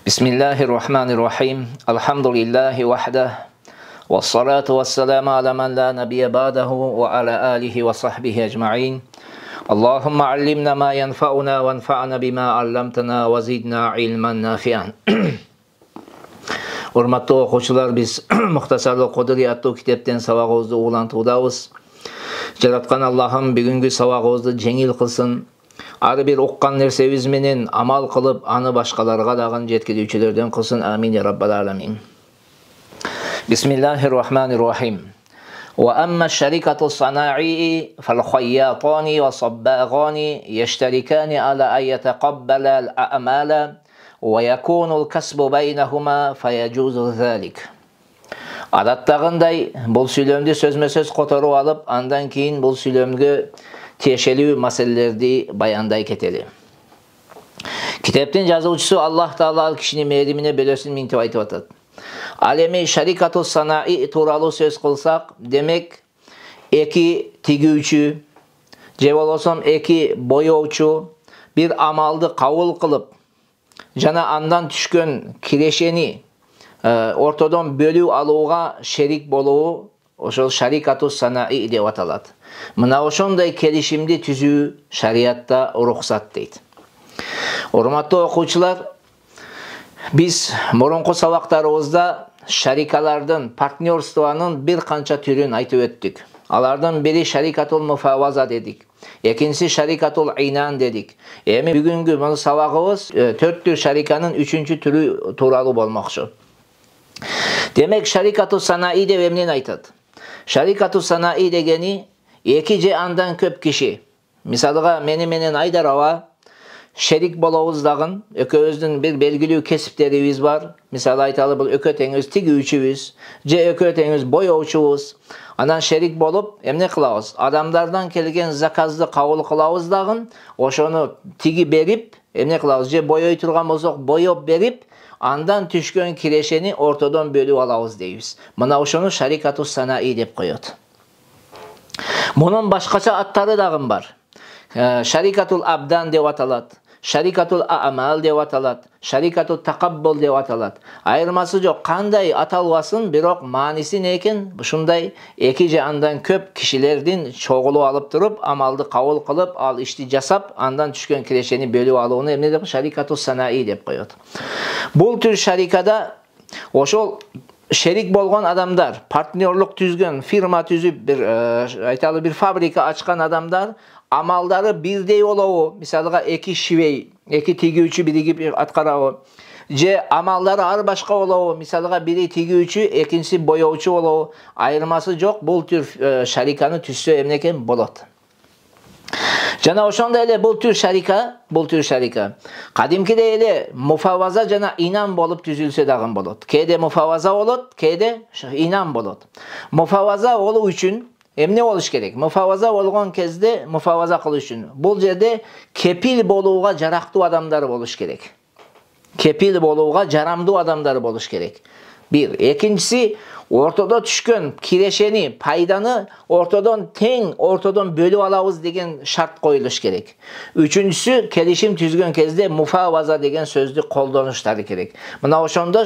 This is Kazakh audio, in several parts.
Bismillahirrahmanirrahim. Elhamdülillahi vahdah. Vessalatu vesselamu ala men la nebiyye ba'dahu ve ala alihi ve sahbihi ecma'in. Allahümme allimna ma yenfa'una ve enfa'na bima allamtana ve zidna ilmen nafi'an. Hurmatly okuwçular, biz Muhtasarul Kudri attуу kitepten sabagыбызды улантуудабыз. Жараткан Аллахым бүгүнкү сабагыбызды жеңил кылсын. Ары бир уккан нерсебиз менен амал кылып, аны башкаларга дагы жеткирүүчүлөрдөн кылсын. Амин я раббал аламин. Bismillahirrahmanirrahim. وأما الشركة الصناعية فالخياطان والصباغان يشتركان على أن يتقبل الأعمال ويكون الكسب بينهما فيجوز ذلك. Adattagындай бул сүйлөмдү сөзмө-сөз которуп алып, андан кийин бул сүйлөмгө тиешелүү маселелерди баяндай кетели. Китептин жазуучусу Аллах Таала ал кишини мээримине бөлөсүн минтип айтып атат. Ал эми шарикату санаи тууралуу сөз кылсак, демек эки тигүүчү же болбосо эки боёочу бир амалды кабыл кылып жана андан түшкөн кирешени ортодон бөлүү алууга шерик болуу, ошол шарикату санаи деп аталат. Мына ошондой келишимди түзүү шариатта уруксат дейт. Урматтуу окуучулар, биз мурунку сабактарыбызда шарикалардын, партнерствонун бир канча түрүн айтып өттүк. Алардын бири шарикатул муфаваза дедик. Экинчиси шарикатул инан дедик. Эми бүгүнкү мына сабагыбыз 4 түр шариканын 3-чү түрү тууралуу болмокчу. Демек шарикату санаи деп эмнени айтат? Шарикату санаи дегени эки же андан көп киши. Мисалга менен Айдар аба шерик болобуз дагы, экөөбүздүн бир белгилүү кесиптерибиз бар. Мисалы айталы, бул экөө теңиз тигүүчүбүз, же экөө теңиз боёочубуз. Анан шерик болуп эмне кылабыз? Адамдардан келген заказды кабыл кылабыз дагы, ошону тиги берип, эмне кылабыз? Же боёй турган болсок, боёп берип, андан түшкөн кирешени ортодон бөлүп алабыз дейбиз. Мына ошону шарикату санаи деп коёт. Мунун башкача аттары дагы бар. Шарикатул абдан деп аталат, шарикатул аамал деп аталат, шарикатул такаббул деп аталат. Айырмасы жок, кандай аталбасын, бирок мааниси не экен? Ушундай эки же андан көп кишилердин чогулуп алып туруп, амалды кабыл кылып, ал ишти жасап, андан түшкөн кирешени бөлүп алууну эмне деп? Шарикату санаи деп коёт. Бул түр шарикада ошол шерик болгон адамдар, партнерлук түзгөн, фирма түзүп, бир фабрика ачкан адамдар амалдары бирдей болобу? Мисалга эки шивей, эки тигүүчү биригип аткарабы? Же амалдары ар башка болобу? Мисалга бири тигүүчү, экинчиси боёочу болобу? Айырмасы жок, бул түр шариканы түзсө эмне экен болот. Жана ошондой эле бул түр шарика кадимкидей эле муфаваза жана инан болуп түзүлсө дагы болот. Кээде муфаваза болот, кээде инан болот. Муфаваза болуу үчүн эмне болуш керек? Муфаваза болгон кезде, муфаваза кылыш үчүн бул жерде кепил болууга жарактуу адамдар болуш керек. Кепил болууга жарамдуу адамдар болуш керек. Бир. Экинчиси, ортодо түшкөн кирешени, пайданы ортодон тең, ортодон бөлүп алабыз деген шарт коюлуш керек. Үчүнчүсү, келишим түзгөн кезде муфаваза деген сөздү колдонуштары керек. Мына ошондо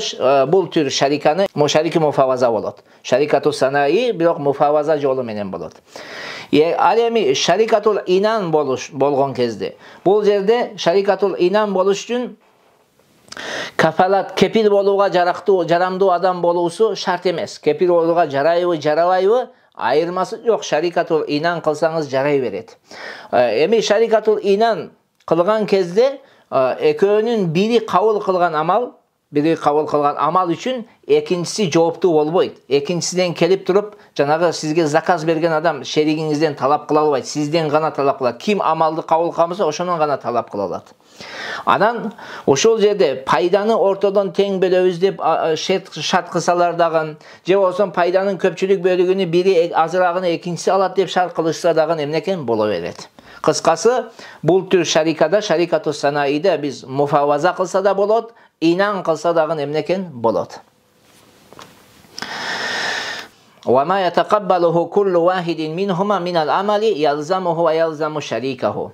бул түр шариканы шарики муфаваза болот. Шарикату санаи бирок муфаваза жолу менен болот. Ал эми шарикатул инан болгон кезде, бул жерде шарикатул инан болуш үчүн кафалат, кепил болууга жарамдуу адам болуусу шарт эмес. Кепил болууга жарайбы, жарабайбы? Айырмасы жок. Шарикатул инан кылсаңыз жарай берет. Эми шарикатул инан кылган кезде экөөнүн бири кабыл кылган амал үчүн экинчиси жооптуу болбойт. Экинчисиден келип туруп, жанагы сизге заказ берген адам шеригиңизден талап кыла албайт. Сизден гана талап кылат. Ким амалды кабыл кылса, ошонун гана талап кыла алат. Анан ошол жерде пайданы ортодон тең бөлөбүз деп шарт кылсалар дагы, же болсо пайданын көпчүлүк бөлүгүнү бири азырагын экинчиси алат деп шарт кылышса дагы эмне экен боло берет. Кыскасы, бул түр шарикада, шарикату санаиде биз муфаваза кылса да болот, инан кылса дагы эмне экен болот. وما يتقبله كل واحد منهما من العمل يلزمه ويلزم شريكه.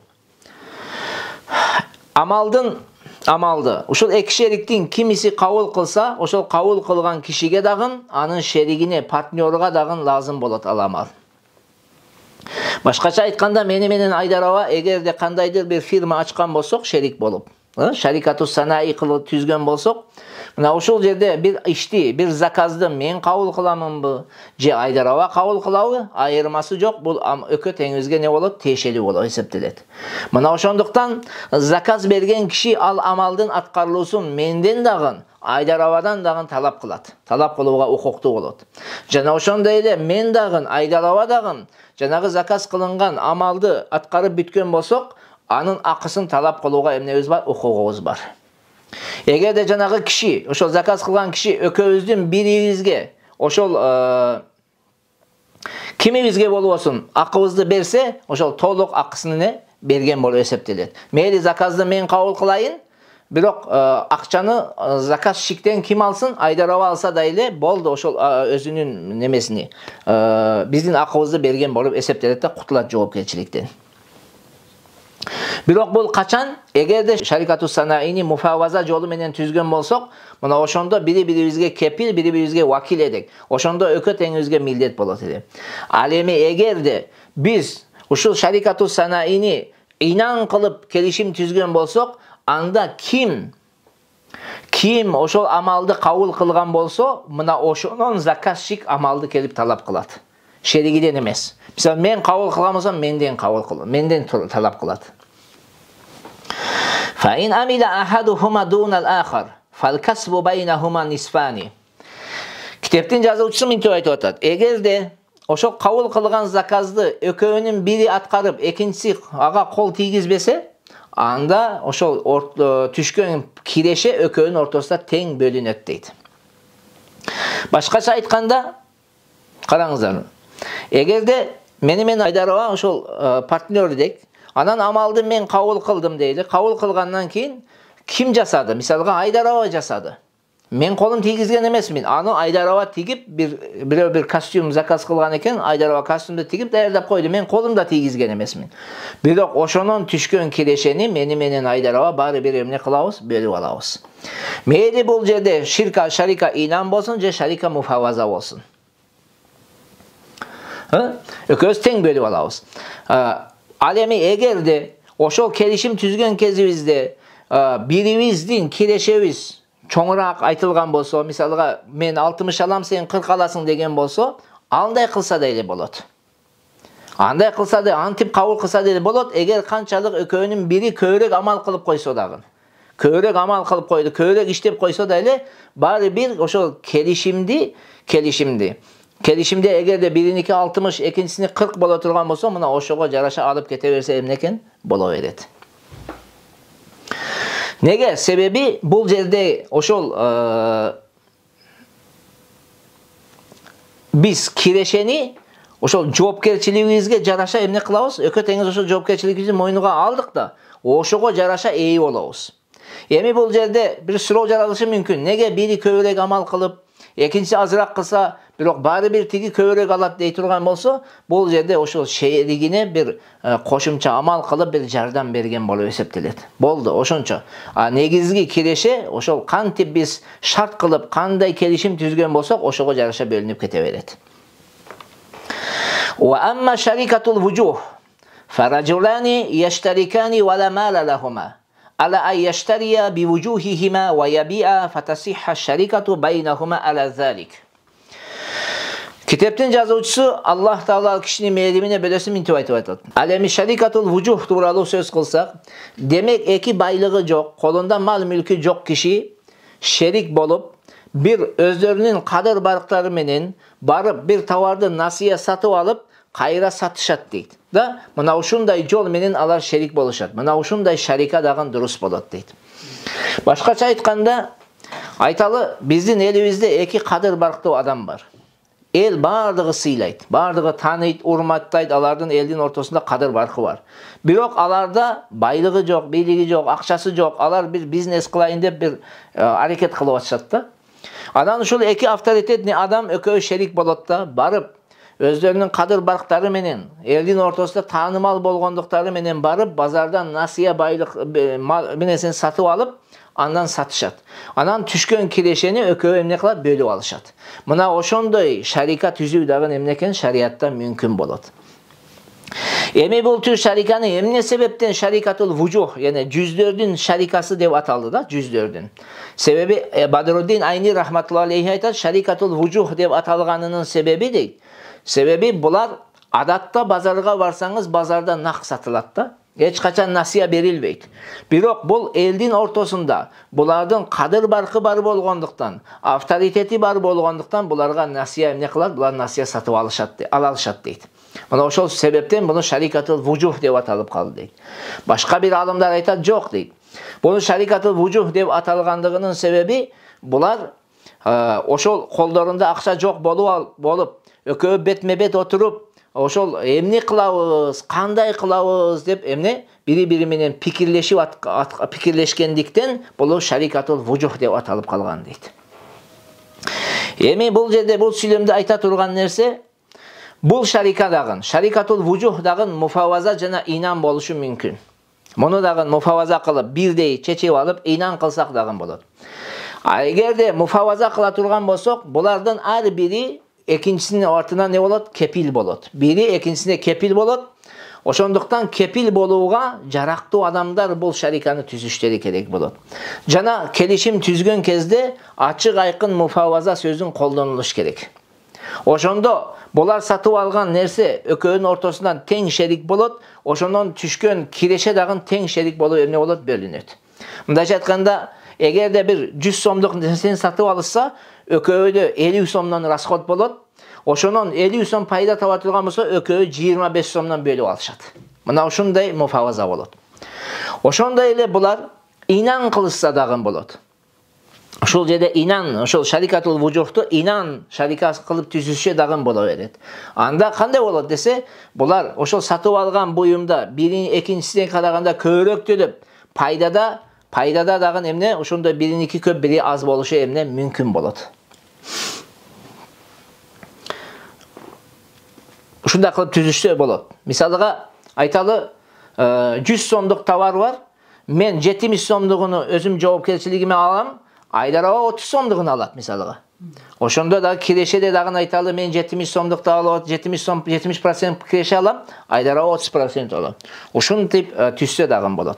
amaldı. Uşul iki şeriktin kimisi kavul kılsa, uşul kavul kılgan kişiге dagın, anın şerigine, partnyoruga dagın lazım bolat alamal. Başkaça aytkanda meni Aydarova egerde kandaydır bir firma açkan bolsok şerik bolup, şarikatus sanai kılıp tüzgön bolsok, mına uşul jerde bir işti, bir zakazdı men kavul kılamınbı, je Aydarova kavul kılabı, ayırması jok. Bul ökö tengizge ne bolot? Teşeli bolot heseptelet. Mına oşonduktan zakaz bergen kişi al amaldın atkarlıusun menden dagın, Aydarovadan dagın talap kılat. Talap kılууга укуктуу болот. Жана ошондой эле мен дагын, Aydarova dagın жанагы заказ кылынган амалды аткарып бүткөн болсок, анын акысын талап кылууга эмнебиз бар? Укугубуз бар. Эгерде жанагы киши, ошол заказ кылган киши экөөбүздүн бирибизге, ошол кимибизге болбосун акыбызды берсе, ошол толук акысын берген болуп эсептелет. Мейли заказды мен кабыл кылайын, бирок акчаны заказ шиктен ким алсын? Aydarova алса да эле болду, ошол өзүнүн немесини, биздин акыбызды берген болуп эсептелет да кутулат жоопкерчиликтен. Бирок бул качан? Эгерде шарикатус санаини муфаваза жолу менен түзгөн болсок, мына ошондо бири-бирибизге кепил, бири-бирибизге вакил эдик. Ошондо өкө теңибизге милдет болот эле. Ал эми эгерде биз ушул шарикатус санаини инан кылып келишим түзгөн болсок, анда ким ошол амалды кабыл кылган болсо, мына ошонун заказчик амалды келип талап кылат. Шеригиден эмес. Мисалы, мен кабыл кыламасам, менден кабыл кылат, менден талап кылат. Fa in amila ahaduhuma dunal akhar fal kasbu baynahuma nisfani. Kitaptın жазуучусу мынтип айтып атат. Эгерде ошол кабыл кылган заказды экөөнүн бири аткарып, экинчиси ага кол тийгизбесе, анда ошол түшкөн киреше экөөнүн ортосунда тең бөлүнөт дейт. Башкача айтканда, караңыздар. Эгерде мен Aydarova ошол партнер дек, анан амалды мен кабыл кылдым дейли. Кабыл кылгандан кийин ким жасады? Мисалга Aydarova жасады. Мен колум тийгизген эмесмин. Аны Aydarova тигип, бир костюм заказ кылган экен, Aydarova костюмду тигип даярдап койду. Мен колумда тийгизген эмесмин. Бирок ошонун түшкөн кирешени менен Aydarova баары бир эмне кылабыз? Бөлүп алабыз. Мейли бул жерде шарика инан болсун, же шарика муфаваза болсун. Экөөбүз тең бөлүп алабыз. Ал эми эгерде ошол келишим түзгөн кезибизде бирибиздин кирешебиз чоңураак айтылган болсо, мисалга мен 60 алам, сен 40 аласың деген болсо, андай кылса да эле болот. Андай кылса да, антип кабыл кылса да эле болот, эгер канчалык экөөнүн бири көбүрөөк амал кылып койсо дагы. Көбүрөөк амал кылып койду, көбүрөөк иштеп койсо да эле, баары бир ошол келишимди эгерде бириники 60, экинчисини 40 боло турган болсо, мына ошого жараша алып кете берсе эмнекен? Боло берет. Неге? Себеби бул жерде ошол биз кирешени ошол жоопкерчилигибизге жараша эмне кылабыз? Экөө теңиз ошол жоопкерчилигибизди мойнуга алдык да, ошого жараша ээ болобуз. Эми бул жерде бир суроо жаралышы мүмкүн. Неге бири көбүрөөк амал кылып, экинчиси азыраак кылса, бирок баары бир тиги көбүрөөк алат дей турган болсо, бул жерде ошол шеригине бир кошумча амал кылып бир жардам берген болуп эсептелет. Болду, ошончо. Негизги киреше ошол кантип биз шарт кылып, кандай келишим түзгөн болсок, ошого жараша бөлүнүп кете берет. Wa amma sharikatul wujuh farajulani yashtarikani wa la mala lahuma ala an yashtariya bi wujuhihima wa yabi'a fatasihha ash-sharikatu baynahuma ala zalik. Kitaptın жазуучусу Аллах Таала кишинин мээримине бөлөсүн мынтип айтып атат. Ал эми шарикатул вужух тууралуу сөз кылсак, демек эки байлыгы жок, колунда мал мүлкү жок киши шерик болуп, бир өздөрүнүн кадыр барктары менен барып бир товарды насыя сатып алып, кайра сатышат дейт. Да, мына ушундай жол менен алар шерик болушат. Мына ушундай шарика дагы дурус болот дейт. Башкача айтканда, айталы, биздин элибизде эки кадыр барктуу адам бар. El бардыгы сыйлайт, бардыгы таныйт, урматтайт, алардын элдин ортосунда кадыр баркы бар. Бирок аларда байлыгы жок, бийлиги жок, акчасы жок, алар бир бизнес кылайын деп бир аракет кылып атышат да. Анан ушул эки авторитетный адам экөө шерик болот да, барып özlerinin kadır barktары менен элдин ортосунда таанымал болгондуктары менен барып базардан насыя байлык менесин сатып алып андан сатышат. Анан түшкөн кирешени экөө эмне кылат, бөлүп алышат. Мына ошондой шарика түзүү дагы эмне экен, шариатта мүмкүн болот. Эми бул түр шариканы эмне себептен шарикатул вужух, яны жүздөрдүн шарикасы деп аталды да, жүздөрдүн. Себеби Бадруддин Айни рахматуллахи алейхи айтат, шарикатул вужух деп аталганынын себеби дейт. Себеби булар адатта базарга барсаңыз, базарда нак сатылат да. Эч качан насыя берилбейт. Бирок бул элдин ортосунда булардын кадыр баркы бар болгондуктан, авторитети бар болгондуктан буларга насыя эмне кылат? Булар насыя сатып алышат дейт. Мына ошол себептен буну шарикатул вужух деп аталып калды дейт. Башка бир алымдар айтат, жок дейт. Буну шарикатул вужух деп аталгандыгынын себеби булар ошол колдорунда акча жок болуп, экөө бетме-бет отуруп, ошол эмне кылабыз, кандай кылабыз деп эмне бири-бири менен пикирлешкендиктен бул шарикатул вужух деп аталып калган дейт. Эми бул жерде бул сүйлөмдө айта турган нерсе, бул шарика дагы, шарикатул вужух дагы муфаваза жана инан болушу мүмкүн. Муну дагы муфаваза кылып, бирдей чечип алып, инан кылсак дагы болот. А эгерде муфаваза кыла турган болсок, булардын ар бири экинчисинин артынан не болот? Кепил болот. Бири экинчисине кепил болот. Ошондуктан кепил болууга жарактуу адамдар бул шариканы түзүштөрү керек болот. Жана келишим түзгөн кезде ачык айкын муфаваза сөзүн колдонулуш керек. Ошондо булар сатып алган нерсе экөөнүн ортосунан тең шерик болот. Ошондон түшкөн киреше дагы тең шерик болуп эмне болот? Бөлүнөт. Мындайча айтканда, эгерде бир 100 сомдук нерсени сатып алышса, экөөдө 50 сомдон расход болот. Ошонон 50 сом пайда таба турган болсо, экөө 25 сомдон бөлүп алышат. Мына ушундай муфаваза болот. Ошондой эле булар инан кылышса дагы болот. Ошол жерде инан, ошол шарикатул вужухту инан шарикасы кылып түзүшө дагы боло берет. Анда кандай болот десе, булар ошол сатып алган буюмда бирин экинчисине караганда көбүрөөк төлөп, пайдада дагы эмне, ошондой бириники көп, бири аз болушу эмне мүмкүн болот. Ушундай кылып түзүшсө болот. Мисалга айталы 100 сомдук товар бар. Мен 70 сомдугуну өзүм жоопкерчилигиме алам, Айдараба 30 сомдугун алат мисалга. Ошондо да кирешеде дагы айталы мен 70 сомдук алып, 70% киреше алам, Айдараба 30% алат. Ушунтип түзсө дагы болот.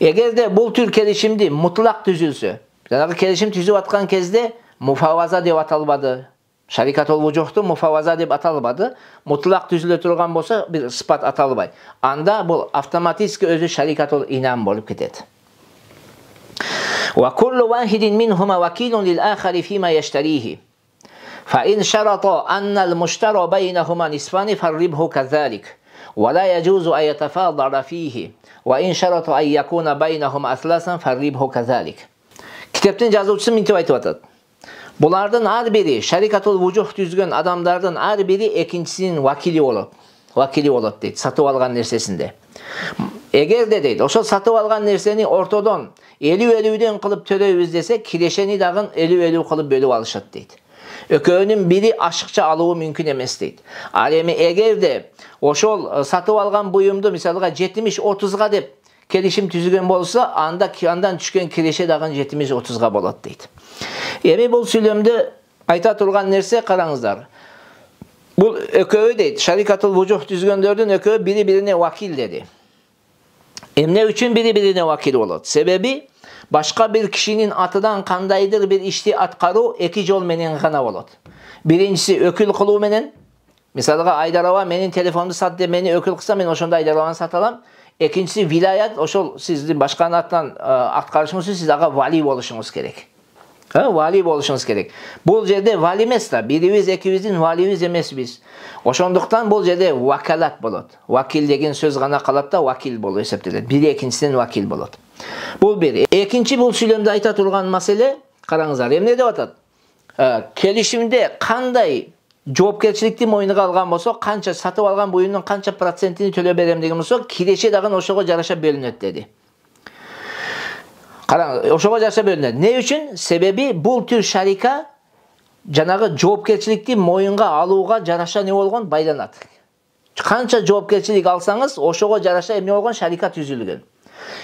Эгерде бул түр келишимди мутлак түзүлсө, жанагы келишим түзүп аткан кезде муфаваза деп аталбады. Шарикатул вужухту муфаваза деп аталбады. Мутлак түзүлө турган болсо бир сыпат аталбай. Анда бул автоматически өзү шарикатул инан болуп кетет. Wa kullu wahidin minhuma wakilun lil akhari fima yashtarihi. Fa in sharata anna al mushtara baynahuma nisfan faribhu kadhalik. Wa la yajuzu an yatafadala fihi. Wa in sharata an yakuna baynahuma athlasan faribhu kadhalik. Kitaptın жазуучусу мынтип айтып атат. Bulardan her biri, şarikatul vucuh düzgün adamlardan her biri ekincisinin vakili olot deydi, satıp algan nersesinde. Eğer de deydi, oşol satıp algan nerseni ortadan 50-50'den kılıp töreyüz dese, kireşeni dağın 50-50 kılıp bölüp alışat deydi. Ököğünün biri aşıkça alığı mümkün emes deydi. Alemi eğer de oşol satıp algan buyumdu, misalga 70-30'ga deyip, kelişim tüzügen bolsa, andan düşkön kireşe dağın 70-30'ga bolat deydi. Emi bul süylömdü ayta turgan nerse karаңыздар. Bul ököğü deydi. Şarikatul vucuh düzgöndördün ököğü biri birine vakil dedi. Emne üçün biri birine vakil olot. Sebebi başka bir kişinin atıdan kandaydır bir işti atkaru eki jol menen gana olot. Birincisi ökül kıluu menen. Misalga Aydarova menin telefonumdu sat de meni ökül kılsa men oşonda Aydarova'nı satalam. İkincisi vilayet oşol sizin başkan attan atkarışınız siz ağa vali oluşunuz gerek. Vali boluşunuz gerek. Bul жерде vali emes da. Birimiz, ekibizin valimiz emes biz. Oşonduktan bul жерде vakalat bolot. Vakil degen söz gana kalat da vakil bolu eseptelet. Biri ekincisinden vakil bolot. Bul bir. Ekinci bul süylömde ayta turgan masele karаңыздар. Emne dep atat? Kelişimde kanday жоопкерчиликти мойнуга алган болсо, канча сатып алган буюмдун канча процентini төлөп берем деген болсо, киреше дагы ошого жараша бөлүнөт деди. Ошого жараша бөлүнөт. Ne üçün? Sebebi bul tür şarika жанагы жоопкерчиликти моюнга алууга жараша не болгон байланат. Канча жоопкерчилик алсаңыз, ошого жараша эмне болгон шарика түзүлгөн.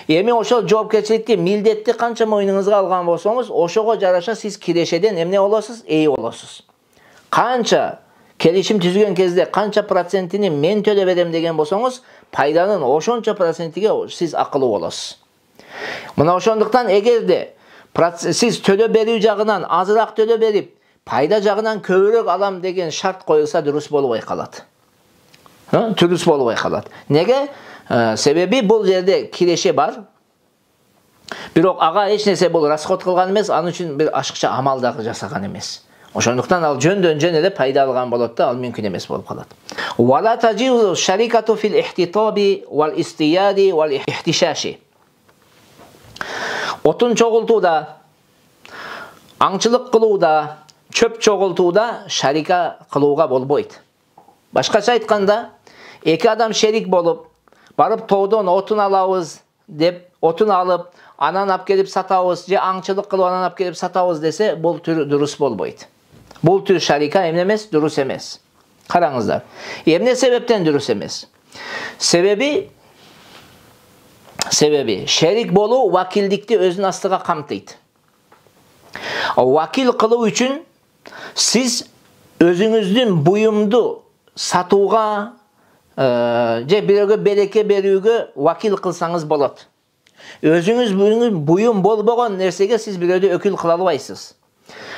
Эми ошол жоопкерчиликти, милдетти канча моюнуңузга алган болсоңуз, ошого жараша сиз кирешеден эмне болосуз? Ээ болосуз. Канча келишим түзгөн кезде канча процентини мен төлөп берем деген болсоңуз, пайданын ошончо процентиге сиз акылуу болосуз. Мына ошондуктан эгерде сиз төлөп берүү жагынан азыраак төлөп берип, пайда жагынан көбүрөөк алам деген шарт коюлса дурус болбой калат. Дурус болбой калат. Неге? Себеби бул жерде киреше бар. Бирок ага эч нерсе бул расход кылган эмес, анын үчүн бир ашыкча амал дагы жасаган эмес. Ошондуктан ал жөндөн жөн эле пайда алган болот да, ал мүмкүн эмес болуп калат. Вала таджизу шарикату фил ихтитаби вал истияди вал ихтишаши. Отун чогултууда, аңчылык кылууда, чөп чогултууда шарика кылууга болбойт. Башкача айтканда, эки адам шерик болуп, барып тоодон отун алабыз деп, отун алып, анан алып келип сатабыз, же аңчылык кылып анан алып келип сатабыз десе, бул түр дурус болбойт. Бул түр шарика эмне эмес, дурус эмес. Караңыздар. Эмне себептен дурус эмес? Себеби шерик болуу вакилдикти өзүнүн астыга камтыйт. Вакил кылуу үчүн сиз өзүңүздүн буюмду сатууга же бирөөгө береке берүүгө вакил кылсаңыз болот. Өзүңүз буюм болбогон нерсеге сиз бирөөдү өкүл кыла албайсыз.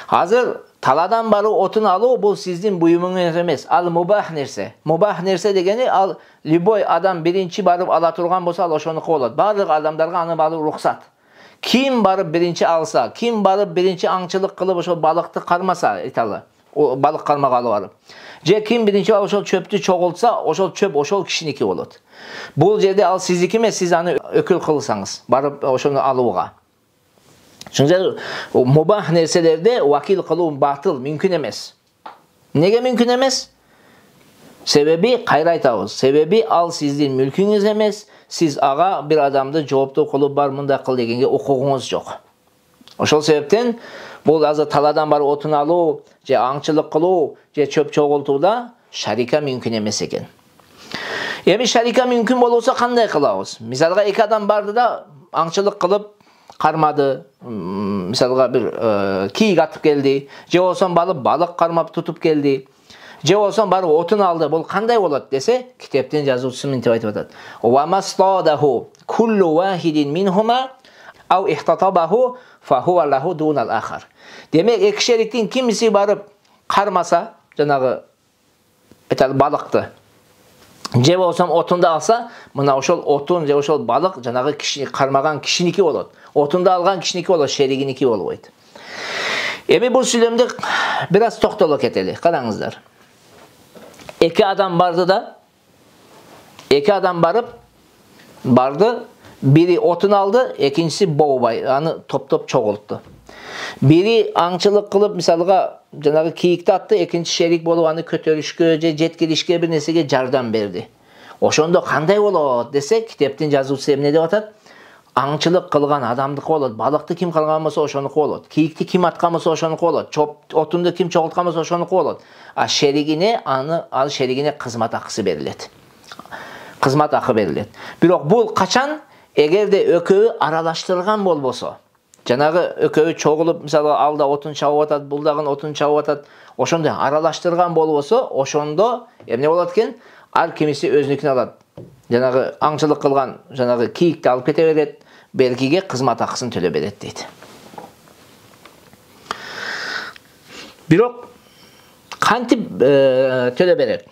Азыр таладан барып отун алуу бул сиздин буюмуңуз эмес, ал мубах нерсе. Мубах нерсе дегени ал любой адам биринчи барып ала турган болсо ал ошонуку болот. Барлык адамдарга аны барып рухсат. Ким барып биринчи алса, ким барып биринчи аңчылык кылып ошол балыкты кармаса, айталы. Балык кармагаалы барып. Же ким биринчи ошол чөптү чогултса, ошол чөп ошол кишиники болот. Бул жерде ал сиздики эмес, сиз аны өкүл кылсаңыз, барып ошону алууга. Çünkü mubah nerselerde vakil kılуу batıl, mümkün emez. Nege mümkün emez? Sebebi kayra aytabız. Sebebi al sizdin mülkünüz emez. Siz ağa bir adamdı cevapta kılıp bar mında kıl degenge hukukunuz yok. Oşol sebepten bu azı taladan bar otun aluu, je аңчылык kıluu, je çöp çoğultuuda şarika mümkün emez eken. Emi şarika mümkün bolsa kanday kılabız? Misalga iki adam bardı da аңчылыk kılıp karmadı. Misalga bir kiyik atıp geldi. Je olsan balık karmap tutup geldi. Je olsan barıp otun aldı. Bol kanday bolat dese kitapten yazuvчысы mintip aytıp atat. Wa mastadahu kullu wahidin minhuma aw ihtatabahu fa huwa lahu dunal akhar. Demek iki şeriktin kimisi barıp karmasa, janagı balıktı. Je olsam otunda alsa, mına oşol otun, je oşol balık janagı kişi karmagan kişiniki bolot. Otunda algan kişiniki bolot, şeriginiki bolboyt. Emi bu sülemde biraz toktoluk eteli. Karаңыздар. İki adam bardı, biri otun aldı, ikincisi boğbay, anı top çoğulttu. Biri аңчылык kılıp, misalga janagı kiyikti attı, ikinci şerik bolup anı kötörüşkö, jetkilişkö bir nesege jardam berdi. Oşondo kanday bolot dese, kitaptin жазуучусу эмне деп атат? Аңчылык кылган адамдыкы болот, балыкты ким кылган болсо ошонуку болот, кийикти ким аткан болсо ошонуку болот, отунду ким чогулткан болсо ошонуку болот. А шеригине ал шеригине кызмат акысы берилет. Кызмат акы берилет. Бирок бул качан эгерде экөө аралаштырган болбосо, жанагы экөө чогулуп, мисалы алда отун чабып атат, бул дагы отун чабып атат, ошондо аралаштырган болбосо, ошондо эмне болот экен? Ар кимиси өзүнүкүн алат. Жанагы аңчылык кылган жанагы кийикти алып кете берет, белгиге кызмат акысын төлөп берет дейт. Бирок кантип төлөп берет?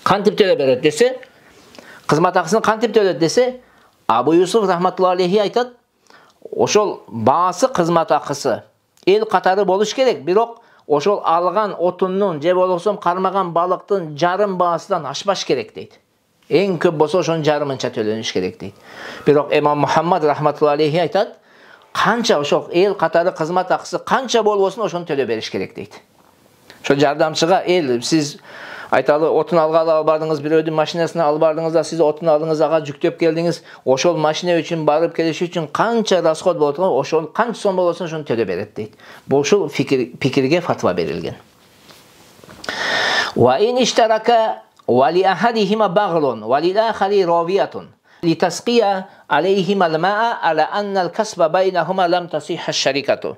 Кантип төлөп берет десе, кызмат акысын кантип төлөт десе, Абу Юсуф рахматуллахи алейхи айтат, ошол баасы кызмат акысы эл катары болуш керек, бирок ошол алган отуннун же болсо кармаган балыктын жарым баасынан ашпаш керек дейт. Эң көп болсо ошонун жарымынча төлөнүш керек дейт. Бирок Имам Мухаммад рахматуллахи алейхи айтат, канча ошол эл катары кызмат акысы канча болбосун ошону төлөп бериш керек дейт. Ошол жардамчыга эл сиз Айталы отун алгалы алып бардыңыз, бирөөдүн машинасына алып бардыңыз да сиз отун алдыңыз, ага жүктөп келдиңиз. Ошол машина үчүн барып келиш үчүн канча расход болот, ошол канча сом болсо ошону төлөп берет дейт. Бул ушул пикирге фатва берилген. Wa in ishtaraka wa li ahadihima baghlun wa lil akhari rawiyatun litasqiya alayhima al-ma'a ala anna al-kasba baynahuma lam tasihha ash-sharikatu.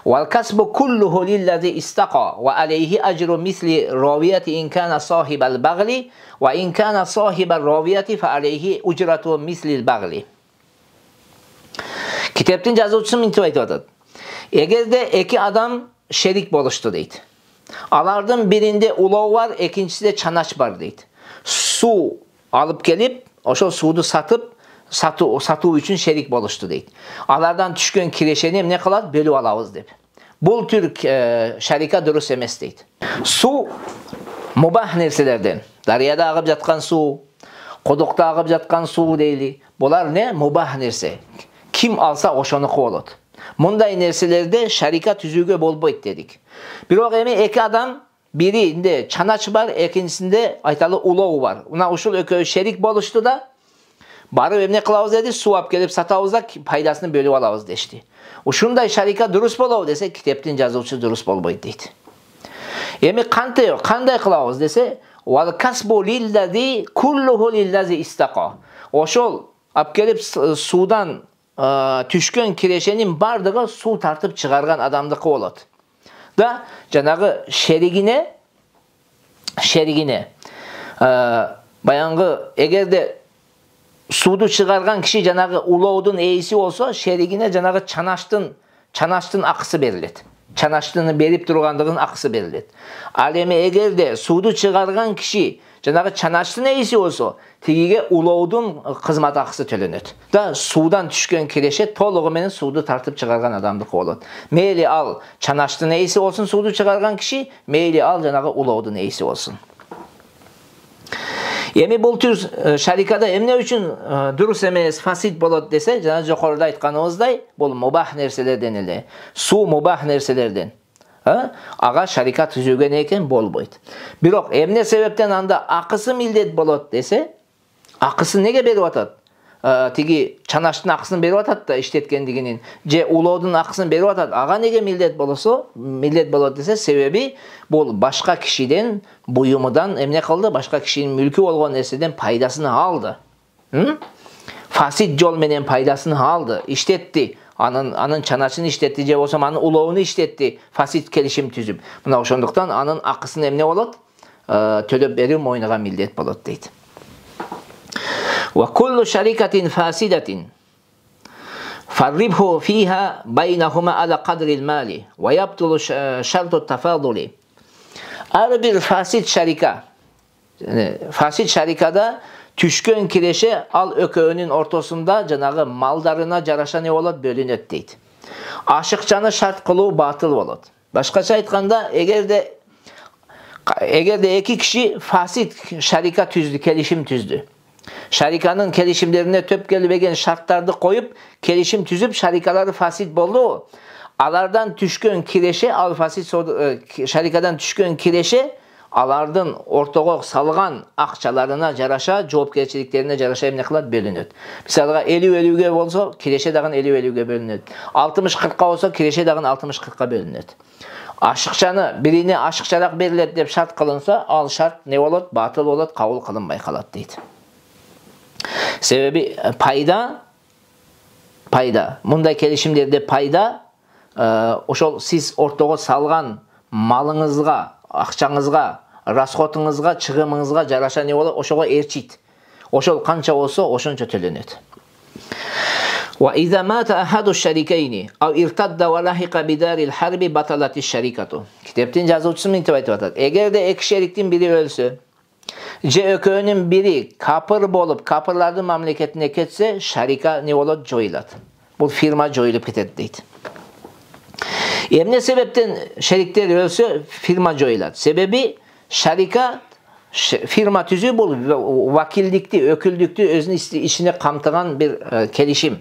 والكسب كله للذي استقى وعليه أجر مثل راوية إن كان صاحب البغل وإن كان صاحب الراوية فعليه أجرة مثل البغل. Kitaptın yazıcısı mintip aytıp. Egerde iki adam şerik boluştu deydi. Alardan birinde ulov var, ikincisinde çanaş var deydi. Su alıp gelip, oşo sudu satıp, satуу üçün şerik boluştu deydi. Alardan düşkön kireşeni ne kılat? Bölüp alabız deyip. Bul tür şarika durus emes deydi. Su mubah nerselerden. Daryada ağıp jatkan su, kodukta ağıp jatkan su deyli. Bular ne? Mubah nerse. Kim alsa oşonuku bolot. Munday nerselerde şarika tüzüge bolboyt dedik. Birok emi iki adam, birinde çanaç var, ikincisinde aytalı ulov var. Una uşul ökö şerik boluştu da barıp emne kılavuz dedi, su ap gelip satavuz da paydasını bölüp alabız deşti. Uşunday şarika durus bolov dese kitaptın yazıcısı durus bolboyt deydi. Emi kanday kılavuz dese wal kasbu lillazi kulluhu lillazi istaqa. Oşol ap gelip sudan tüşkön kireşenin bardığı su tartıp çıkargan adamdıkı bolot. Da janagı şerigine bayangı egerde sudu çıkargan kişi janagı ulovdun eğisi olsa şerigine janagı çanaştın akısı berilet. Çanaştığını berip durgandığın akısı berilet. Alemi egerde sudu çıkargan kişi janagı çanaştın eğisi olsa tigige ulovdun kızmat akısı tölenet. Da sudan düşkön kireşe toluğu menen sudu tartıp çıkargan adamdık bolot. Meyli al çanaştın eğisi olsun sudu çıkargan kişi, meyli al janagı ulovdun eğisi olsun. Emi bul tür şarikada emne üçün durus emes fasid bolot dese, jana jokorda aytkanыбыздай, bul mubah nerseler denildi. Su mubah nerselerden. Aga şarika tüzügen eken bolboyt. Birok emne sebepten anda akısı millet bolot dese, akısı nege berip atat? Tigi çanaştın akısını berip atat da işletkendiginin, je ulovdun akısını berip atat. Aga nege millet bolot dese, sebebi bol başka kişiden buyumudan emne kıldı, başka kişinin mülkü olgan neseden paydasını aldı. Fasit jol menen paydasını aldı, işletti. Anın çanaşını işletti, je bolsam anın ulovunu işletti, fasit kelişim tüzüp. Mına oşonduktan anın akısını emne bolot? Tölöp berip moynagan millet bolot deydi. Ve kullu şarikatin fasidatin farribhu fiha baynahuma ala kadril mali ve yabtulu şartu tafaduli. Her bir fasit şarika, fasit şarikada tüşkön kireşe al ököğünün ortasında janagı maldarına jaraşa ne bolot? Bölünet deydi. Aşıkçanı şart kılуу batıl bolot. Başkaça aytkanda egerde iki kişi fasit şarika tüzdü, kelişim tüzdü. Şarikanın kelişimlerine töp gelibegen şartlardı koyup kelişim tüzüp şarikaları fasit boldu. Alardan tüşkön kireşe al fasit şarikadan tüşkön kireşe alardan ortağa salgan akçalarına jaraşa, joopkerçiliklerine jaraşa emne kılat? Bölünöt. Misalga 50-50'ge bolsa kireşe dagın 50-50'ge bölünöt. 60-40'a olsa kireşe dagın 60-40'a bölünöt. Aşıkçanı birine aşıkçarak berilet dep şart kılınsa al şart ne bolot? Batıl bolot, kabul kılınbay kalat deydi. Sebebi payda. Bunday kelişimlerde payda oşol siz ortağa salgan malыңызга, акчаңызга, расходуңузга, чыгымыңызга жараша не болот? Ошого эрчийт. Ошол канча болсо ошончо төлөнөт. Wa iza mata ahadu şerikeyni aw irtadda wa lahiqa bidaril harbi batalati şerikatu. Kitaptın yazıcısı mintip aytıp atat. Egerde iki şeriktin biri ölsö, je ököөнүн biri kapır bolup kapırlardın mamleketine ketse şarika ne bolot? Joyulat. Bu firma joyulup ketet deydi. Emne sebepten şerikler ölsö firma joyulat. Sebebi şarika firma tüzü bul vakildikti, öküldükti özünün işine kamtıgan bir kelişim.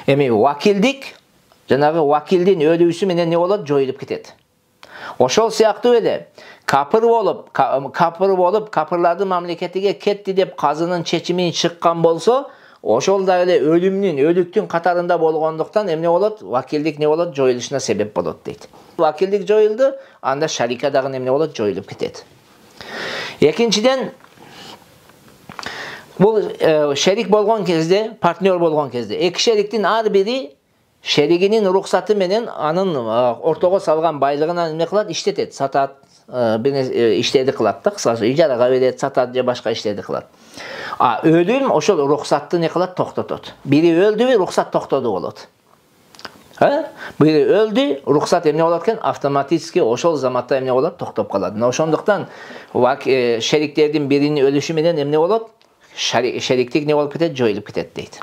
Emi vakildik, janagı vakildin ölүүsü menen ne bolot? Joyulup ketet. Oşol siyaktуу ele kapır bolup kapırlardı mamleketiga ketdi deb qazının çeçimi çıkkan bolsa, oşol da öyle ölüktün katarında bolgonduktan emne bolot? Vakillik ne bolot? Joyuluşuna sebep bolot deydi. Vakillik joyuldu, anda şarika dagı emne bolot? Joyulup ketedi. Ekinçiden bu şerik bolgon kezde, partner bolgon kezde, eki şeriktin har biri şeriginin ruhsatı menen anın ortogo salgan baylığına ne kılat? İşletet, satat, işledi kılat da, kısası icaraga beret, satat ya başka işledi kılat. Ölüm oşol ruhsatты ne kılat? Toktotot. Biri öldü ve ruhsat toktodu bolot. Biri öldü, ruhsat emne bolatken avtomatikki oşol zamatda emne bolat? Toktop kaladı. Oşonduktan şeriklerden birinin ölüşü menen emne bolat? Şeriklik ne bolup ketedi? Joyulup ketedi deydi.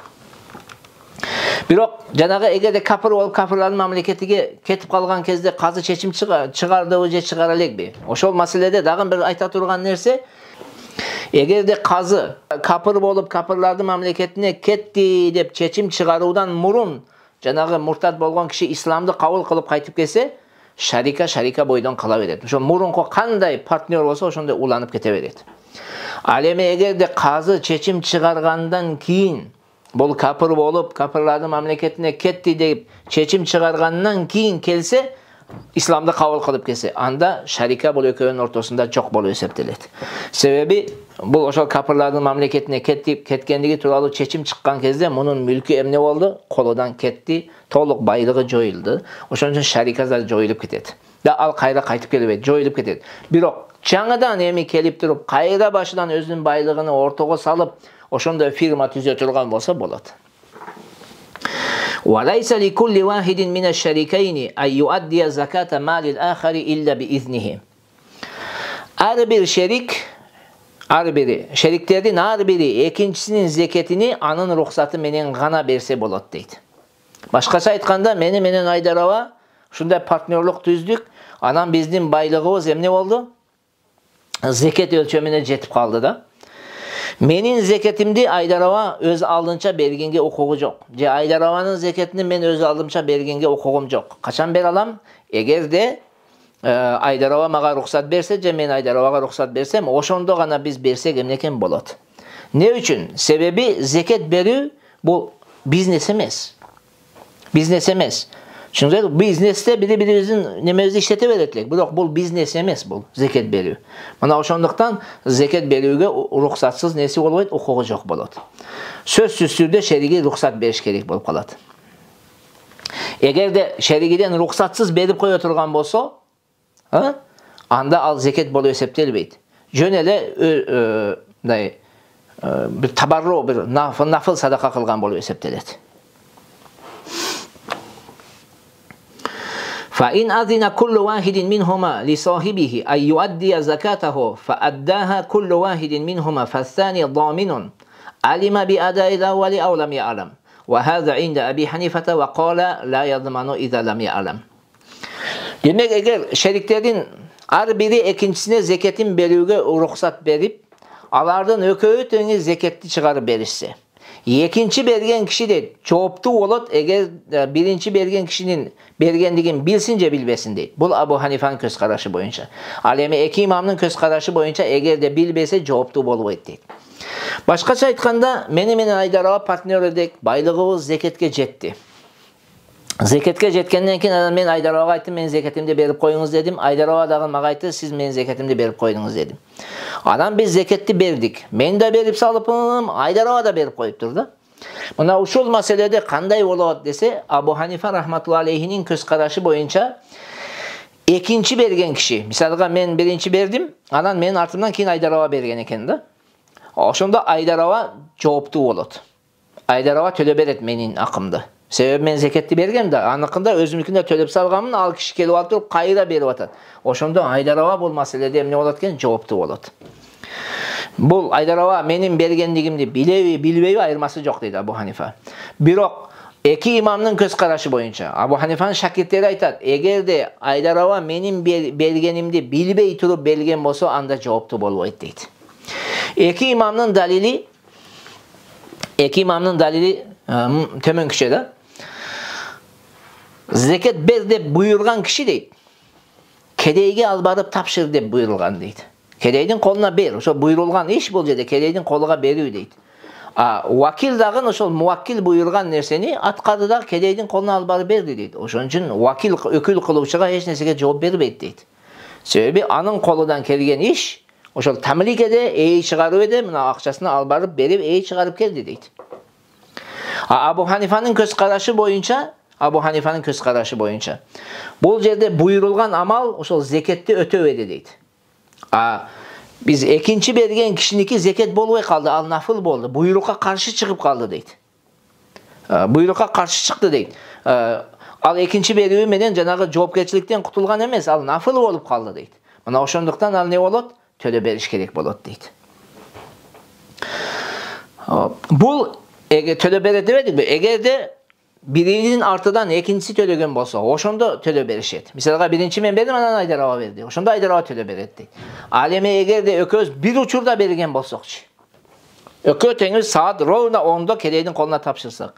Biroq janağı egerde kapır bolup kapırların mamleketiga ketip kalgan kezde qazı çeçim çıgardı je çıgara elegbi. Oşol maselede dagı bir ayta turgan nerse, egerde qazı kapır bolup kapırların mamleketine ketdi dep çeçim çıgarudan murun janağı murtat bolgon kişi İslamды kabul kılıp qaytıp kelse, şarika boydan kala beredi. Oşo murunko kanday partner bolsa oşonday ulanıp kete beredi. Al eме egerde qazı çeçim çıgargandan keyin bol kapır bolup kapırların mamleketine ketdi deyip çeçim çıgargandan keyin kelse, İslam'da kabul kılıp kelse, anda şarika bol ökövünün ortasında çok bol esepteledi. Sebebi bu oşol kapırların mamleketine ketkenligi turalı çeçim çıkkan kezde munun mülkü emne oldu, koludan ketdi, toluk baylığı joyuldu. Oşon üçün şarikazlar joyulup ketedi. Da al kayra qaytıp kelip joyulup ketedi. Biroq жаңыдан эми келип туруp кайра башынан өзүнүн байлыгын ортого салып, ошондой фирма түзө турган болсо болот. وَلَيْسَ لِكُلِّ وَاحِدٍ مِنَ الشَّرِكَيْنِ أَنْ يُؤَدِّيَ زَكَاةَ مَالِ الْآخَرِ إِلَّا بِإِذْنِهِ. Her bir şeriklerden her biri ekincisinin zeketini anın ruhsatı menen gana berse bolot deydi. Başkaça aytkanda menen Aydarova şunday partnerlik түздүк, anam bizdin baylığımız emne oldu? Zeket ölçümüne jetip kaldı da. Menin zeketimdi Aydarova öz aldınça bergenge okuğu yok. Aydarova'nın zeketini men öz aldımça bergenge okuğum yok. Kaçan ber alam? Eğer de Aydarova maga ruhsat berse, men Aydarovaga ruhsat bersem, oşondo gana biz bersek emneken bolot. Ne üçün? Sebebi zeket berүү bu biznes emes. Biznes emes. Çünkü bizneste biri-birimizin nememizi işlete veretlik. Bu biznes emes bu zeket berүү. Mana oşonduktan zeket berүүgө ruhsatsız nesi bolbойт, ukuğu yok bolot. Sözsüz türde şerigi ruhsat beriş gerek bolup kalat. Eğer de şerigiden ruhsatsız berip koya turgan bolsa, anda al zeket bolu eseptelbeyt. Jön ele bir tabarru, bir nafıl sadaka kılgan bolu esepteledi. فَاِنْ اَذِنَ كُلُّ وَاحِدٍ مِنْهُمَا لِصَاحِبِهِ اَنْ يُؤَدِّيَ زَكَاتَهُ فَأَدَّاهَا كُلُّ وَاحِدٍ مِنْهُمَا فَالثَّانِي ضَامِنٌ عَلِمَ بِأَدَاءِ الْأَوَّلِ أَوْ لَمْ يَعْلَمْ وَهَذَا عِنْدَ أَبِي حَنِيفَةَ وَقَالَ لَا يَضْمَنُ اِذَا لَمْ يَعْلَمْ. Demek eğer şeriklerin her biri ekincisine zeketin berүүgө ruhsat berip, alardan ökövü töňü zeketli çıgarıp berişse, ekinci bergen kişi de çoğuptu bolot eğer birinci bergen kişinin bergenligin bilsince bilbesin deydi. Bu Abu Hanifa'nın köz karaşı boyunca. Alemi eki imamның köz karaşı boyunca eğer de bilbese çoğuptu bolboyt deydi. Başkaça aytkanda meni Aydarova partner edek baylığımız zeketke jetti. Zeketke jetkenden keyin men Aydarovaga aytdım, men zeketimdi berip koyunuz dedim. Aydarova dagы maga aytты, siz men zeketimdi berip koydunuz dedim. Adam biz zeketli berdik. Men de berip salıpım, Aydarova da berip koyup durdu. Buna uşul meselede kanday bolot dese, Abu Hanifa rahmetullahi aleyhinin köz karaşı boyunca ikinci bergen kişi, misalga men birinci berdim, anan menin artımdan keyin Aydarova bergen eken da. Oşonda Aydarova jooptu bolot. Aydarova töle beret menin akımda. Sebebi men zeketli bergem de, anıkında özümükünde tölep salgamın al kişi kelip alıp durup kayra berip atat. Oşonda Aydarova bol meselede emne bolatken jooptu bolot. Bu Aydarova menin bergenligimdi bilbeyi ayırması yok deydi Abu Hanifa. Biroq eki imamның köz karaşı boyunca Abu Hanifa'nın şakirtleri aytat, eğer de Aydarova menin bergenimdi bilbey turup bergen bolsa anda jooptu bolboyt deydi. Eki imamның dalili tömön kişide zeket ber dep buyurgan kişi deydi. kedeyge al barıp tapşır dep buyurulgan deydi. Kedeydin koluna ber. Ошо buyurulgan iş bul жерде kedeydin koluna berүү deydi. Vakil dagın ошол muvakkil buyurgan nerseni atkарды da kedeydin koluna al barıp berdi deydi. Ошон үчүн vakil ökül kıluvчuга эч нерсеге жооп бербейт deydi. Себеби анын колунан келген иш ошол тамлик эде, эй чыгарып эде, мына акчасын ал барып берип, эй чыгарып келди дейт. Abu Hanifa'nın köz karaşı boyunca bul жерде buyurulgan amal ошол zeketти ötөp эде дейт. Biz ekinci bergen kişiniki zeket bolbay kaldı, al nafıl boldu. Buyrukka karşı çıkıp kaldı deyit. Buyrukka karşı çıktı deyit. Al ekinci berүү menen janagı жоопкерчиликтен kutulgan emes, al nafıl bolup kaldı deyit. Mına oşonduktan al ne bolot? Töle beriş gerek bolot deyit. Bul töle bere demedik mi? Eğer de birinin artıdan ikincisi төлөгөн bolsa, oşonda töle berişet. Misalga birinci men berdim, anan Aydarova berdi. Oşonda Aydarova töle beretti. Aleme eğer de ököz bir uçurda bergen bolsokçu. Ökö tengüz saat rovna 10'da kedeydin koluna tapşırsak.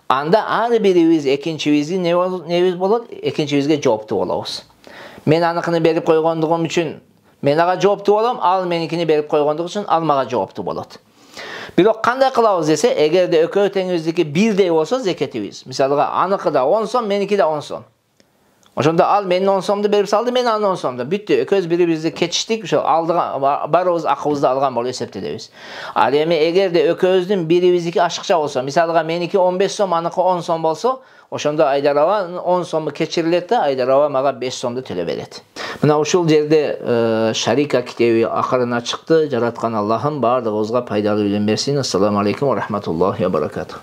Anda ar birimiz ikincibizgi neviz bolot? İkincibizge jooptu bolabız. Men anыкını berip koygondugum üçün men aga jooptu bolam, al menikini berip koygondug üçün al maga jooptu bolot. Birok kандай kılabız dese, eğer de ökö tengüzdeki birday olsa zeketibiz. Misalga anıkı da 10 son, meniki de 10 son. Oşonda al menin 10 somdu berip saldı, men anın 10 somdu. Büttü, ököz biri bizde keçiştik, barыбыз akыбызды algan bolup eseptedebиz. Al emi eğer de öközdün biri bizdeki aşıkça olsa, misalga meniki 15 som, anıkı 10 som bolsa, oşonda Aydarova 10 somu keçirilet de Aydarova maga 5 somdu töle beret. Mına uşul jerde Şarika kitebi akırına çıktı. Jaratkan Allah'ım bardığımızga paydalı bilim bersin. Assalamu aleykum ve rahmetullahi ve berekatuhu.